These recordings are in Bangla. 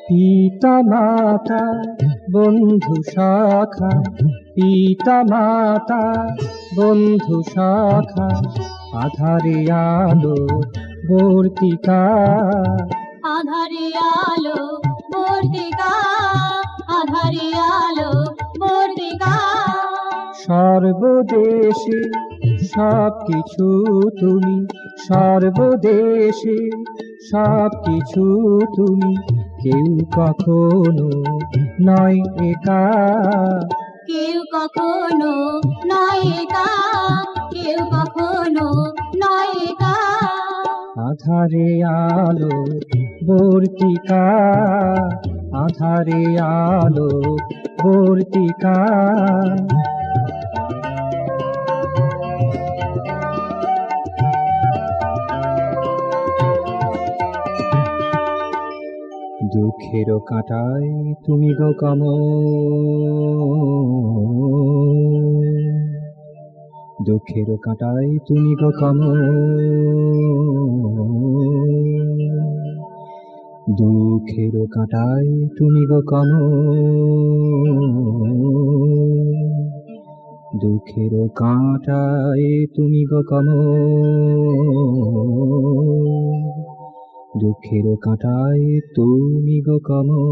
পিতা মাতা বন্ধু শাখা, পিতা মাতা বন্ধু শাখা, আধারে আলো বর্তিকা, আধারে আলো বর্তিকা, আধারে আলো বর্তিকা। সর্বদেশে সবকিছু তুমি, সর্বদেশে সবকিছু তুমি, কেউ কখনো নয় একা, কেউ কখনো নয় একা, কেউ কখনো নয় একা। আধারে আলো বর্তিকা, আধারে আলো বর্তিকা। দুঃখের কাঁটায় তুমি গো কমল, দুঃখের কাঁটায় তুমি গো কমল, দুঃখের কাঁটায় তুমি গো কমল, দুঃখের কাঁটায় তুমি গো কমল, দুঃখের কাঁটায় তুমি গো কমল,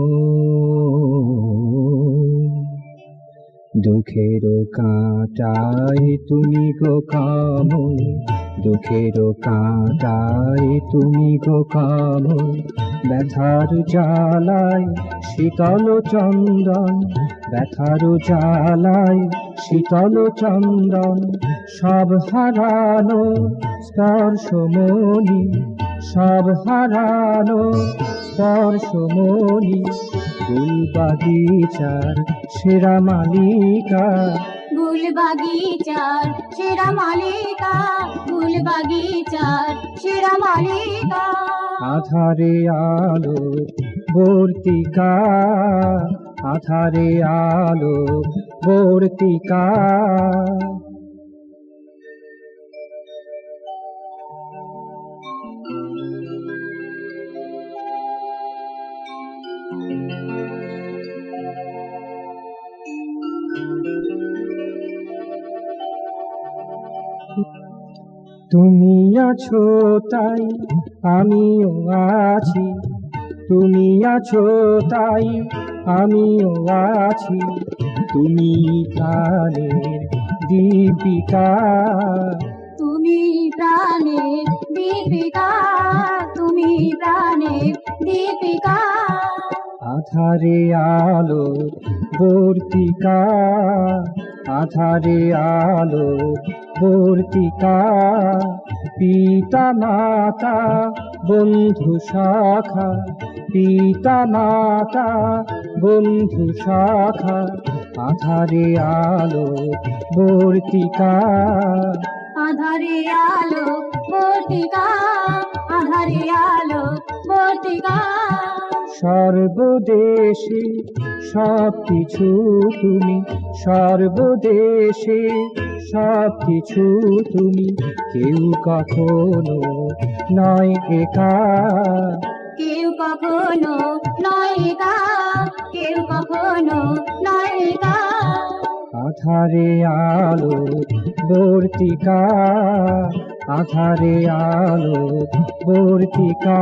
দুঃখের কাঁটায় তুমি গো কমল, দুঃখের কাঁটায় তুমি গো কমল। ব্যথার জ্বালায় শীতল চন্দন, ব্যথার জ্বালায় শীতল চন্দন, সব হারানো স্পর্শমণি, সব হারানো স্পর্শমণি। ফুল বাগিচার সেরা মালিকা, ফুল বাগিচার সেরা মালিকা, ফুল বাগিচার সেরা মালিকা। আধারে আলো বর্তিকা, আধারে আলো বর্তিকা। তুমি আছো তাই আমিও আছি, তুমি আছো তাই আমিও আছি, তুমি প্রাণের দীপিকা, তুমি প্রাণের দীপিকা, তুমি প্রাণের দীপিকা। আধারে আলো বর্তিকা, আধারে আলো বর্তিকা। পিতা মাতা বন্ধু শাখা, পিতা মাতা বন্ধু শাখা, আধারে আলো বর্তিকা, আধারে আলো বর্তিকা, আধারে আলো বর্তিকা। সর্বদেশে সবকিছু তুমি, সর্বদেশে সবকিছু তুমি, কেউ কখনো নয় একা, কেউ কখনো নয় একা, কেউ কখনো নয় একা। আধারে আলো বর্তিকা, আধারে আলো বর্তিকা।